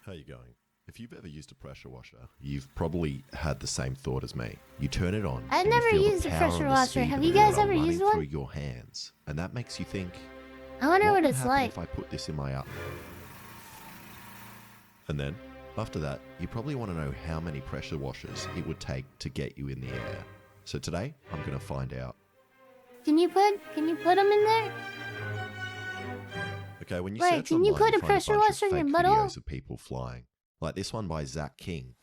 How you going? If you've ever used a pressure washer, you've probably had the same thought as me. You turn it on. I've and you never feel the used a power pressure and the washer. speed Have of you the guys water ever used running one? through your hands, and that makes you think, I wonder what would it's happen like. if I put this in my oven? And then, after that, you probably want to know how many pressure washers it would take to get you in the air. So today, I'm going to find out. Can you put them in there? Okay, when you Wait, search can you online, put a find pressure bunch of washer in your fake butthole? videos of people flying, like this one by Zach King,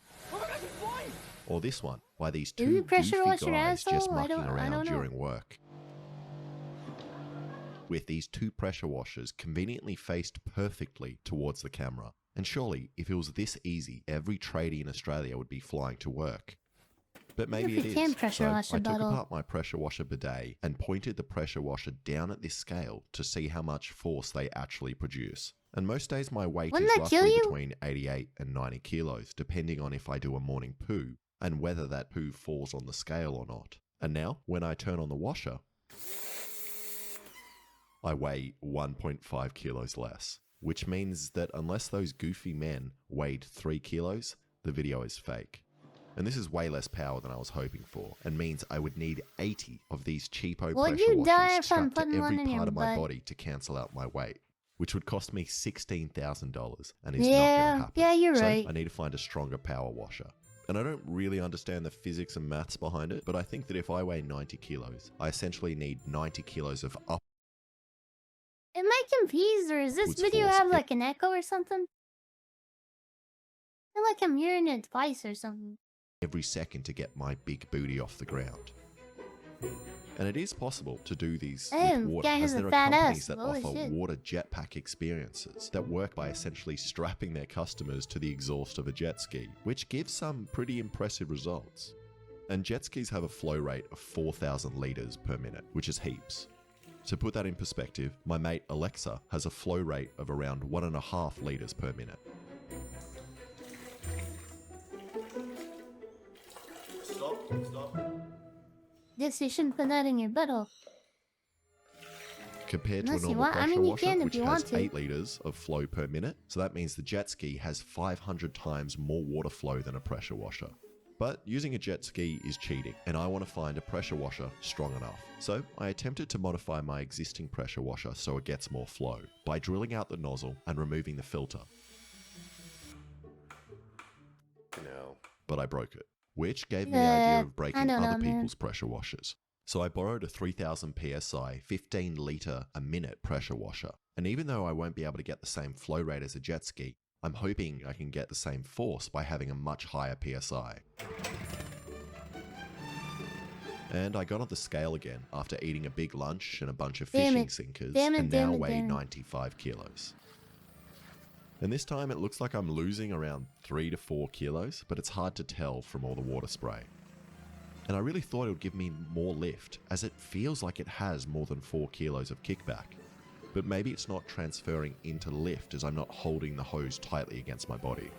or this one by these Did we two pressure goofy wash your guys just asshole? I mucking don't around know. during work. With these two pressure washers conveniently faced perfectly towards the camera. And surely, if it was this easy, every tradie in Australia would be flying to work. But maybe If it you can is. pressure So wash I a took bottle. apart my pressure washer bidet and pointed the pressure washer down at this scale to see how much force they actually produce. And most days my weight Wouldn't is that kill roughly you? between 88 and 90 kilos, depending on if I do a morning poo and whether that poo falls on the scale or not. And now, when I turn on the washer, I weigh 1.5 kilos less, which means that unless those goofy men weighed 3 kilos, the video is fake. And this is way less power than I was hoping for, and means I would need 80 of these cheapo Would pressure you die washers from strapped to putting one every in your part of my butt? body to cancel out my weight, which would cost me $16,000 and is not going to happen. Yeah, you're So right. I need to find a stronger power washer. And I don't really understand the physics and maths behind it, but I think that if I weigh 90 kilos, I essentially need 90 kilos of up. Am I confused, or does this Upwards video force. have like an echo or something? I feel like I'm hearing it twice or something. Every second to get my big booty off the ground. And it is possible to do these with water, guy has as a there are fat companies ass. that Holy offer shit. water jetpack experiences that work by essentially strapping their customers to the exhaust of a jet ski, which gives some pretty impressive results. And jet skis have a flow rate of 4,000 litres per minute, which is heaps. To put that in perspective, my mate Alexa has a flow rate of around 1.5 litres per minute. Stop. Guess you shouldn't put that in your butthole. Compared Unless to a you normal want- I pressure mean, you washer, can if which you has want to. 8 litres of flow per minute, so that means the jet ski has 500 times more water flow than a pressure washer. But using a jet ski is cheating, and I want to find a pressure washer strong enough. So I attempted to modify my existing pressure washer so it gets more flow, by drilling out the nozzle and removing the filter. But I broke it, which gave me the idea of breaking I don't know, other man. people's pressure washers. So I borrowed a 3000 psi, 15 litre a minute pressure washer. And even though I won't be able to get the same flow rate as a jet ski, I'm hoping I can get the same force by having a much higher PSI. And I got on the scale again after eating a big lunch and a bunch of fishing sinkers, and now weigh 95 kilos. And this time it looks like I'm losing around 3 to 4 kilos, but it's hard to tell from all the water spray. And I really thought it would give me more lift, as it feels like it has more than 4 kilos of kickback. But maybe it's not transferring into lift as I'm not holding the hose tightly against my body.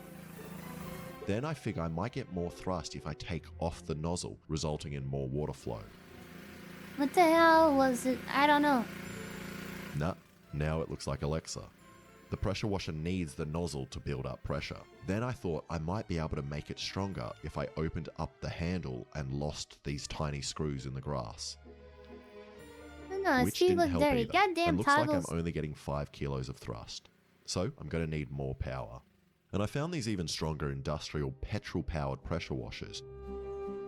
Then I figure I might get more thrust if I take off the nozzle, resulting in more water flow. What the hell was it? I don't know. Nah, now it looks like Alexa. The pressure washer needs the nozzle to build up pressure. Then I thought I might be able to make it stronger if I opened up the handle and lost these tiny screws in the grass. No, Which Steve didn't looked help dirty. either, Goddamn and looks like I'm toggles. only getting 5 kilos of thrust. So I'm going to need more power. And I found these even stronger industrial petrol-powered pressure washers,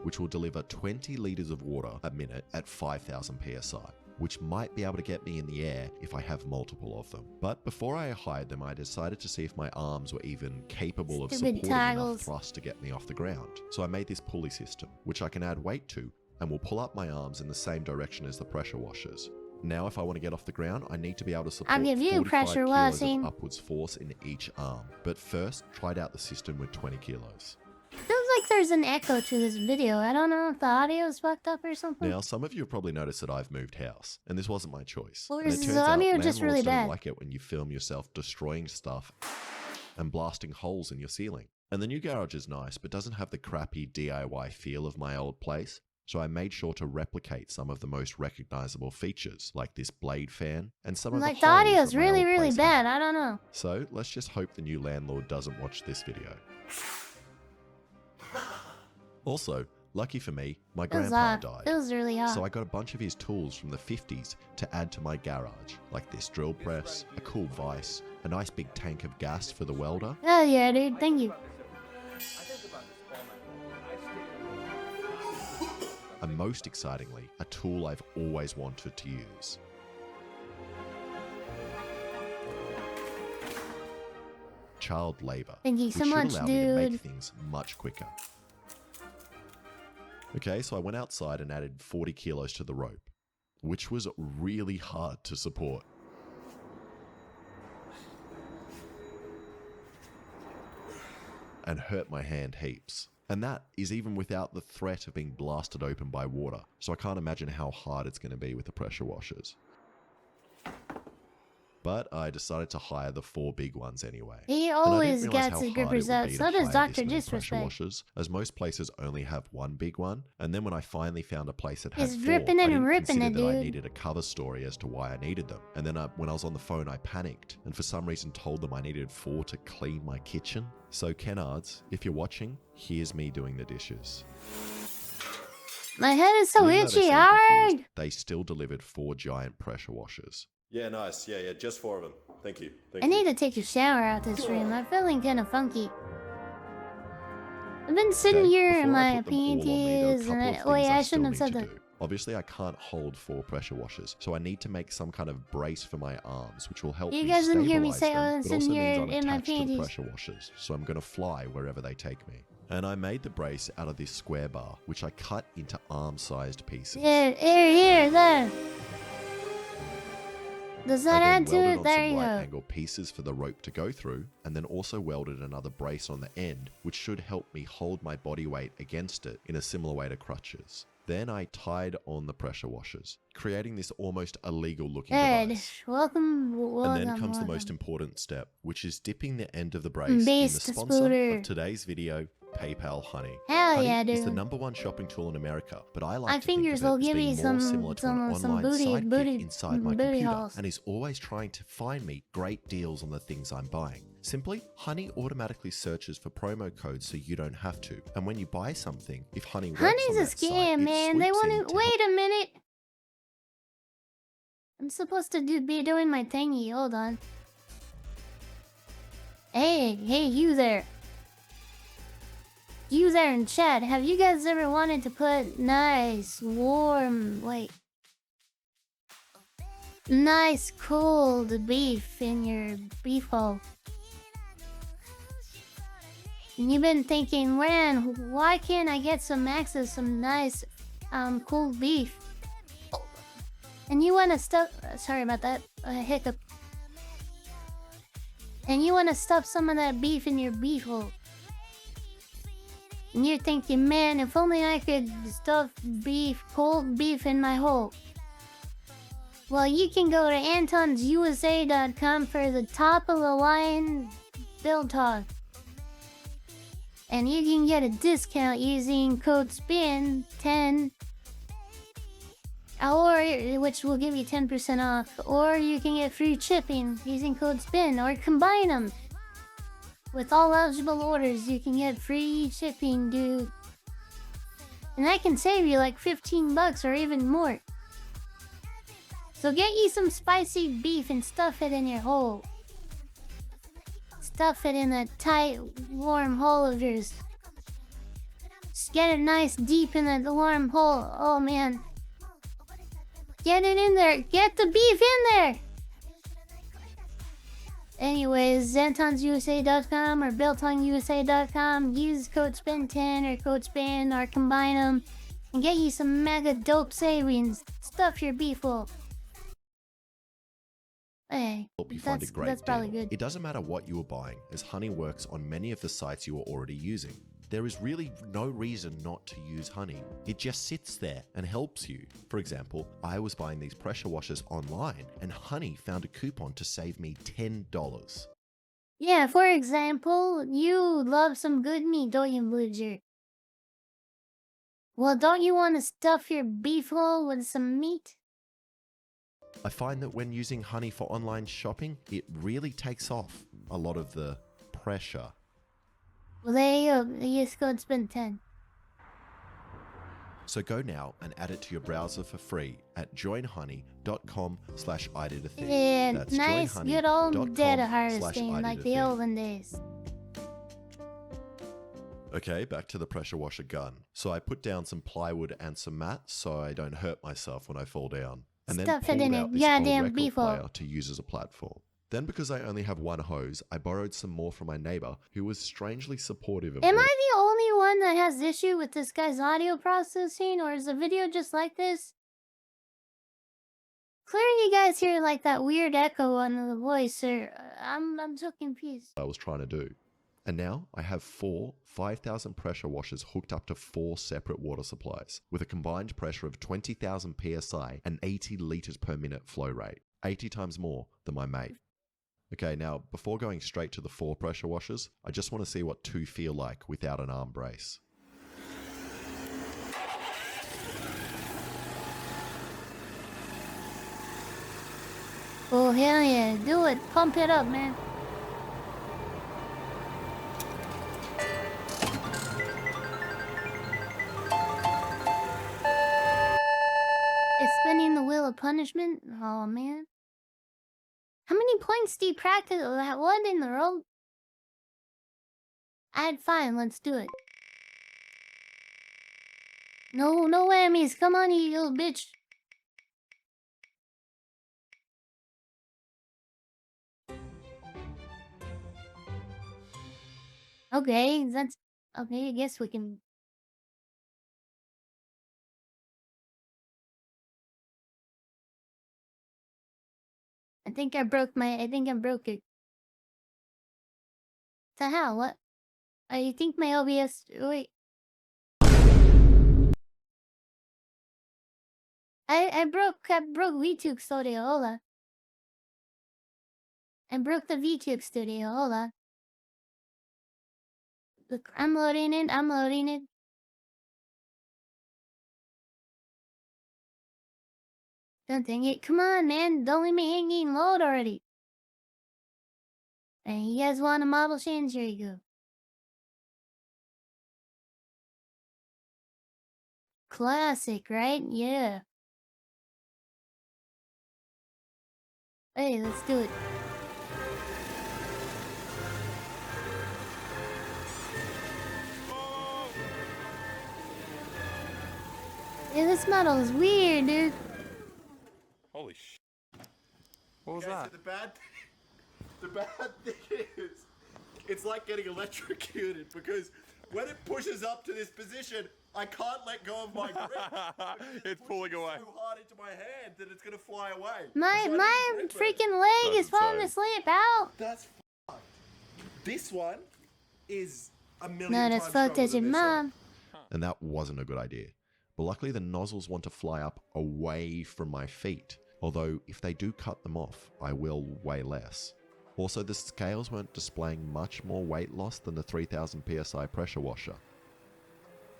which will deliver 20 litres of water a minute at 5,000 psi, which might be able to get me in the air if I have multiple of them. But before I hired them, I decided to see if my arms were even capable of Stupid supporting enough toggles. thrust to get me off the ground. So I made this pulley system, which I can add weight to, and will pull up my arms in the same direction as the pressure washers. Now, if I want to get off the ground, I need to be able to support I'll give you 45 pressure kilos washing. of upwards force in each arm. But first, tried out the system with 20 kilos. Feels like there's an echo to this video. I don't know if the audio is fucked up or something. Now, some of you have probably noticed that I've moved house, and this wasn't my choice. Or And it is turns the out audio landlords just really don't bad? like it when you film yourself destroying stuff and blasting holes in your ceiling. And the new garage is nice, but doesn't have the crappy DIY feel of my old place. so I made sure to replicate some of the most recognizable features, like this blade fan and some of Like the the holes audio's that my really, old really place bad. had. I don't know. So let's just hope the new landlord doesn't watch this video. Also, lucky for me, my grandpa died. It was really hot. So I got a bunch of his tools from the 50s to add to my garage, like this drill press, a cool vise, a nice big tank of gas for the welder. Oh yeah, dude. Thank you. And most excitingly, a tool I've always wanted to use. Child labor. Thank you so which much, should allow me to dude. make things much quicker. Okay, so I went outside and added 40 kilos to the rope, which was really hard to support. And hurt my hand heaps. And that is even without the threat of being blasted open by water, so I can't imagine how hard it's going to be with the pressure washers. But I decided to hire the 4 big ones anyway. He always gets his grippers out. So does Dr. Disrespect. Washers, as most places only have 1 big one. And then when I finally found a place that had He's 4, dripping I and didn't ripping consider it, that I dude. needed a cover story as to why I needed them. And then when I was on the phone, I panicked and for some reason told them I needed 4 to clean my kitchen. So Kennards, if you're watching, here's me doing the dishes. My head is so Even though they itchy. seemed Hard. confused, they still delivered 4 giant pressure washers. Yeah, nice. Yeah, just 4 of them. Thank you. I need to take a shower out this room. I'm feeling kind of funky. I've been sitting here in before I my put them all on me, there are a PNTs couple of and things wait, I still shouldn't have need said to that. do. Obviously, I can't hold 4 pressure washers, so I need to make some kind of brace for my arms, which will help You me guys didn't hear me stabilize say I them, was but sitting also here means I'm in my attached to the panties. pressure washers, so I'm going to fly wherever they take me. And I made the brace out of this square bar, which I cut into arm-sized pieces. Here, there. Does that I add then to welded it? on There some you go. right-angle pieces for the rope to go through, and then also welded another brace on the end, which should help me hold my body weight against it in a similar way to crutches. Then I tied on the pressure washers, creating this almost illegal-looking device. Welcome. And then comes the most important step, which is dipping the end of the brace in the Beast sponsor Spooter. of today's video, PayPal Honey. Hell Honey yeah, is the dude. #1 shopping tool in America, but I like My to think fingers of it will as give being me more some similar to an online sidekick inside my booty computer, holes. and is always trying to find me great deals on the things I'm buying. Simply, Honey automatically searches for promo codes so you don't have to, and when you buy something, if Honey works Honey's on a that site, scam, it man. They swoops want in to wait a minute. I'm supposed to be doing my thingy. Hold on. Hey, you there. You there in chat. Have you guys ever wanted to put nice, warm, nice cold beef in your beef hole? And you've been thinking, man, why can't I get some access, some nice, cold beef? And you want to stuff, sorry about that, hiccup. And you want to stuff some of that beef in your beef hole. And you're thinking, man, if only I could stuff beef, cold beef in my hole. Well, you can go to antonsusa.com for the top of the line build hog. And you can get a discount using code SPIN10, or which will give you 10% off, or you can get free shipping using code SPIN, or combine them. With all eligible orders, you can get free shipping, dude. And that can save you like 15 bucks or even more. So get you some spicy beef and stuff it in your hole. Stuff it in that tight, warm hole of yours. Just get it nice deep in that warm hole. Oh man. Get it in there. Get the beef in there. Anyways, Zanton'sUSA.com or BuiltOnUSA.com. Use code SPIN10 or code SPIN or combine them and get you some mega dope savings. Stuff your beef hole. Hey, Help you find a great that's probably deal. good. It doesn't matter what you are buying, as Honey works on many of the sites you are already using. There is really no reason not to use Honey. It just sits there and helps you. For example, I was buying these pressure washers online and Honey found a coupon to save me $10. Yeah, for example, you love some good meat, don't you, Bluger? Well, don't you want to stuff your beef hole with some meat? I find that when using honey for online shopping, it really takes off a lot of the pressure. Well, there you go. Use code SPIN10. So go now and add it to your browser for free at joinhoney.com/ididdathing. Yeah, That's nice, good old data harvesting like the olden days. Okay, back to the pressure washer gun. So I put down some plywood and some mats so I don't hurt myself when I fall down. And then Stuff it pulled in out it, this goddamn old beef record hole. player to use as a platform. Then because I only have one hose, I borrowed some more from my neighbor who was strangely supportive of Am what I the only one that has issue with this guy's audio processing, or is the video just like this? Clearly you guys hear like that weird echo on the voice, or I'm so confused. I was trying to do. And now I have 4 5,000 pressure washers hooked up to 4 separate water supplies with a combined pressure of 20,000 psi and 80 liters per minute flow rate, 80 times more than my mate. Okay, now before going straight to the 4 pressure washers, I just want to see what 2 feel like without an arm brace. Oh hell yeah, do it, pump it up, man. It's spinning the wheel of punishment? Oh man. How many points do you practice? What in the world? Alright, fine, let's do it. No whammies, come on you little bitch. Okay, that's... Okay, I guess we can... I think I broke it. The hell? What? I think my OBS... Wait. I broke VTube Studio, hold on. I broke the VTube Studio, hold on. Look, I'm loading it. Don't dang it. Come on, man. Don't leave me hanging. Load already. And you guys want a model change? Here you go. Classic, right? Yeah. Hey, let's do it. Yeah, this model is weird, dude. Holy sh! What was Okay, that? so the bad thing is, it's like getting electrocuted because when it pushes up to this position, I can't let go of my grip. It's pulling away. So hard into my hand that it's gonna fly away. My So I need to grip it. freaking leg is Doesn't falling say. asleep. Out. That's fucked. This one is a million Not times as fucked stronger as your than this one. mom. And that wasn't a good idea. But luckily the nozzles want to fly up away from my feet. Although if they do cut them off, I will weigh less. Also, the scales weren't displaying much more weight loss than the 3000 psi pressure washer.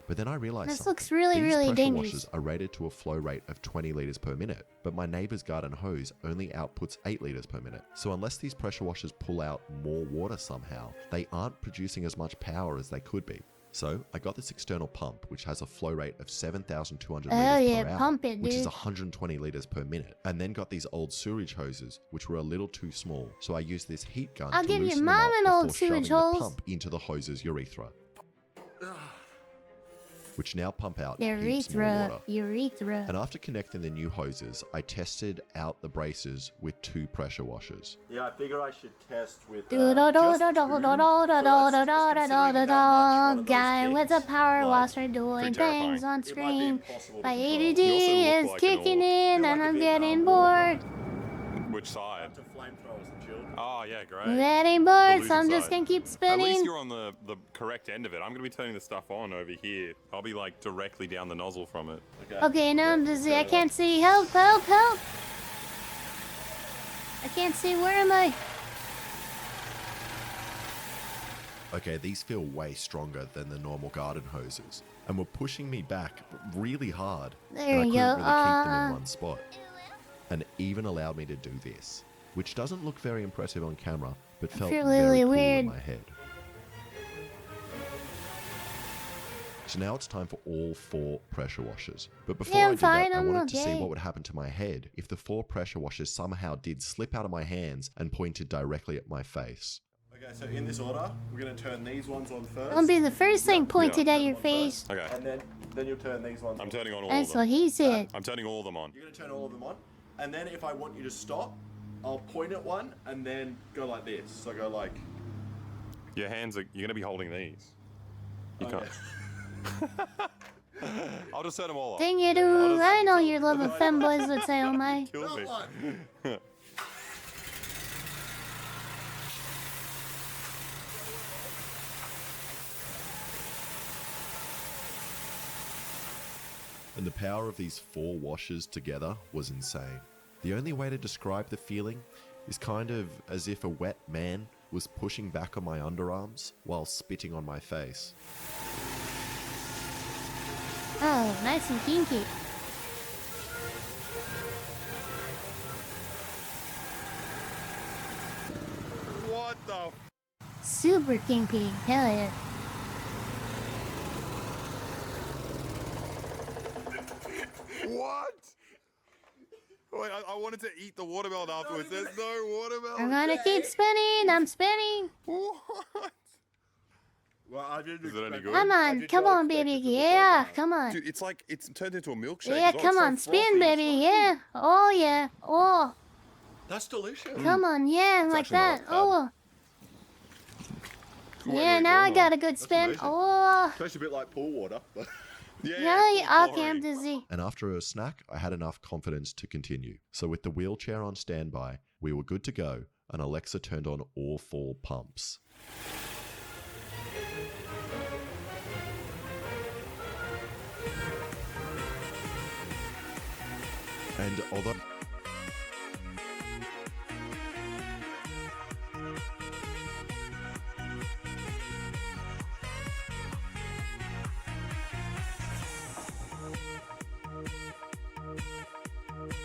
But then I realized This something. looks really, These really pressure dangerous. washers are rated to a flow rate of 20 liters per minute, but my neighbor's garden hose only outputs 8 liters per minute. So unless these pressure washers pull out more water somehow, they aren't producing as much power as they could be. So I got this external pump, which has a flow rate of 7,200 Hell liters yeah, per hour, pump it, which is dude. 120 liters per minute. And then got these old sewage hoses, which were a little too small. So I used this heat gun I'll to give your loosen them mom up an before old shoving sewage the hose. pump into the hose's urethra, which now pump out heaps more water. Urethra. And after connecting the new hoses, I tested out the braces with 2 pressure washers. Yeah, I figure I should test with Guy with a power washer doing terrifying. things on It might be screen. impossible to My control. ADD You also look is like an kicking orc. in You're and like a I'm Vietnam getting war. bored. Which side? To flamethrowers and children. Oh yeah, great. Getting bored, so I'm losing just side. gonna keep At least spinning. you're on the correct end of it. I'm gonna be turning the stuff on over here. I'll be like directly down the nozzle from it. Okay, now I'm dizzy. I can't see. Help, help, help! I can't see. Where am I? Okay, these feel way stronger than the normal garden hoses and were pushing me back really hard. There and we I go. couldn't really keep them in one spot. And it even allowed me to do this, which doesn't look very impressive on camera, but felt feel very really cool weird. in my head. So now it's time for all 4 pressure washers. But before Yeah, I I'm did fine, that, I I'm wanted to see okay. what would happen to my head if the 4 pressure washers somehow did slip out of my hands and pointed directly at my face. Okay, so in this order, we're gonna turn these ones on first. Don't be the first thing pointed at your face. Okay. And then you'll turn these ones on. I'm turning on all That's of them. what he said. I'm turning all of them on. You're gonna turn all of them on. And then if I want you to stop, I'll point at one and then go like this. So go like... Your hands are, you're gonna be holding these. You Okay. can't. I'll just turn them all off. Dang it, ooh, I know your love of femboys would say, oh my. Kill me. One. And the power of these 4 washers together was insane. The only way to describe the feeling is kind of as if a wet man was pushing back on my underarms while spitting on my face. Oh, nice and kinky. What the? Super kinky. Hell yeah. What? Wait, I wanted to eat the watermelon afterwards. There's no watermelon. I'm gonna keep spinning. I'm spinning. What? Well, I didn't Is it any expect- good? Come I on, did come not on, expect baby. it to look Yeah, like that. come on. Dude, it's like it's turned into a milkshake. Yeah, as well. come It's so on, spin, frothy. baby. Yeah. Oh, yeah. Oh, That's delicious. come on. Yeah, like actually not that. bad. Oh. Wait, Yeah, wait, now I hold got on. a good That's spin. amazing. Oh. Tastes a bit like pool water. But Yeah, Yeah, full okay, I'm chlorine. dizzy. And after a snack, I had enough confidence to continue. So with the wheelchair on standby, we were good to go, and Alexa turned on all 4 pumps. And although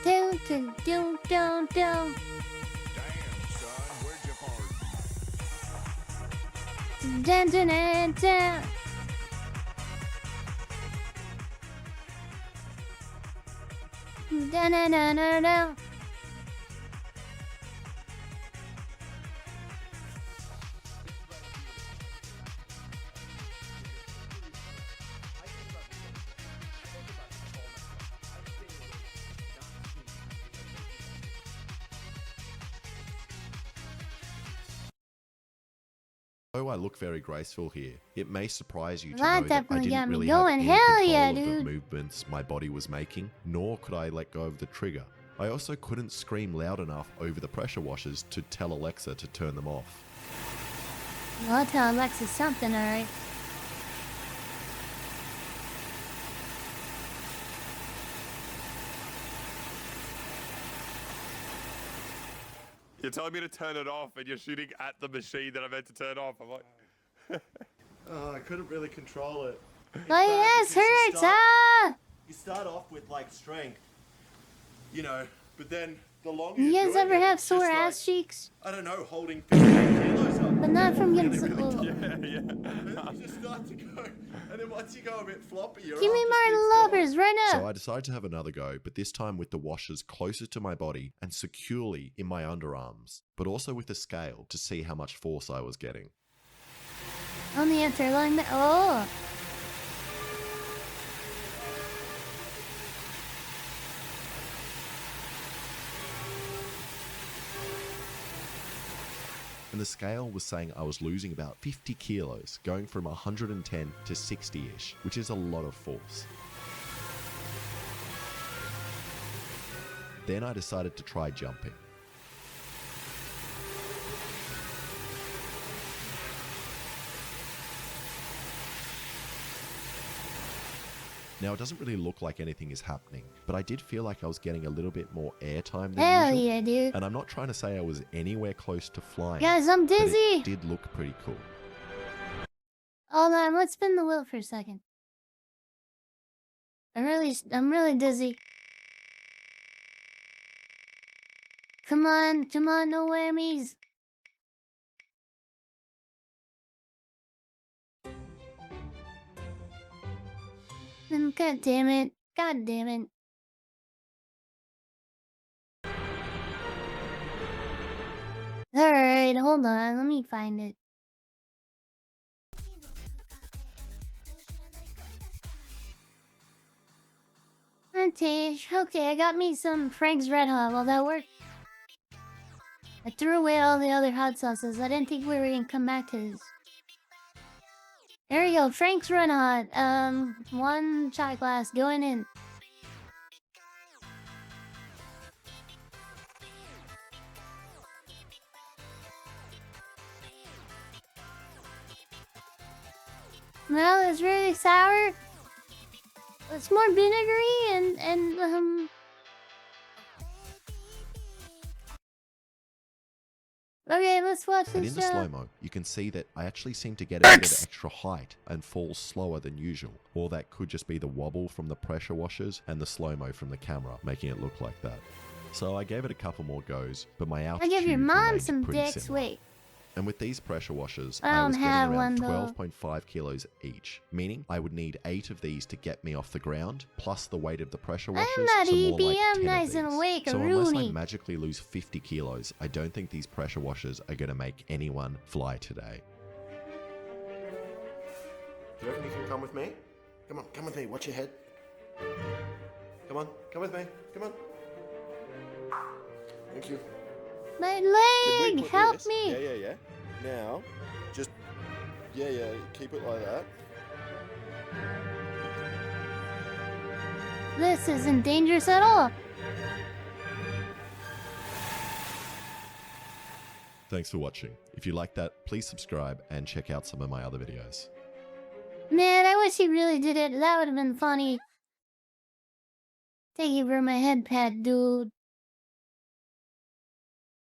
Down, down, down, down, down. Damn, son, where'd you park? Down, down, down, down. Down, down, down, down, down. Although I look very graceful here, it may surprise you to That know that I definitely got didn't me really going. have any Hell control yeah, of dude. the movements my body was making, nor could I let go of the trigger. I also couldn't scream loud enough over the pressure washers to tell Alexa to turn them off. Well, I'll tell Alexa something, alright. You're telling me to turn it off, and you're shooting at the machine that I meant to turn off. I'm like, I couldn't really control it. My ass hurts, ah! You start off with like strength, you know, but then the longer You you're guys doing ever it, have it's sore just ass cheeks? like, I don't know, holding 15 kilos up. But not from getting Really, really so. tough. yeah. And then you just start to go, and then once you go a bit floppy, you're Give me my lovers right So now. I decided to have another go, but this time with the washers closer to my body and securely in my underarms, but also with a scale to see how much force I was getting. On the interline. Oh. And the scale was saying I was losing about 50 kilos, going from 110 to 60-ish, which is a lot of force. Then I decided to try jumping. Now it doesn't really look like anything is happening, but I did feel like I was getting a little bit more airtime than Hell usual. yeah, dude. And I'm not trying to say I was anywhere close to flying. Guys, I'm but dizzy. it did look pretty cool. Hold on, let's spin the wheel for a second. I'm really dizzy. Come on, no whammies. God damn it. God damn it. Alright, hold on, let me find it. Okay, I got me some Frank's Red Hot. Well, that worked. I threw away all the other hot sauces. I didn't think we were gonna come back to this. There we go, Frank's Red Hot. 1 shot glass going in. Well, it's really sour. It's more vinegary and Okay, let's watch And this in the show. slow-mo, you can see that I actually seem to get a bit of extra height and fall slower than usual. Or that could just be the wobble from the pressure washers and the slow-mo from the camera, making it look like that. So I gave it a couple more goes, but my I altitude give your mom remained some pretty dicks. similar. Wait. And with these pressure washers, I I don't was getting have around one, though. 12.5 kilos each, meaning I would need 8 of these to get me off the ground, plus the weight of the pressure washers, I'm not so more EB, like I'm 10 nice of these. and awake, a So unless I Rooney. magically lose 50 kilos, I don't think these pressure washers are going to make anyone fly today. Do you reckon you can come with me? Come on, come with me. Watch your head. Come on, come with me. Come on. Thank you. My Can we leg! put Help this? me! Yeah. Now, just keep it like that. This isn't dangerous at all. Thanks for watching. If you like that, please subscribe and check out some of my other videos. Man, I wish he really did it. That would have been funny. Thank you for my head pad, dude.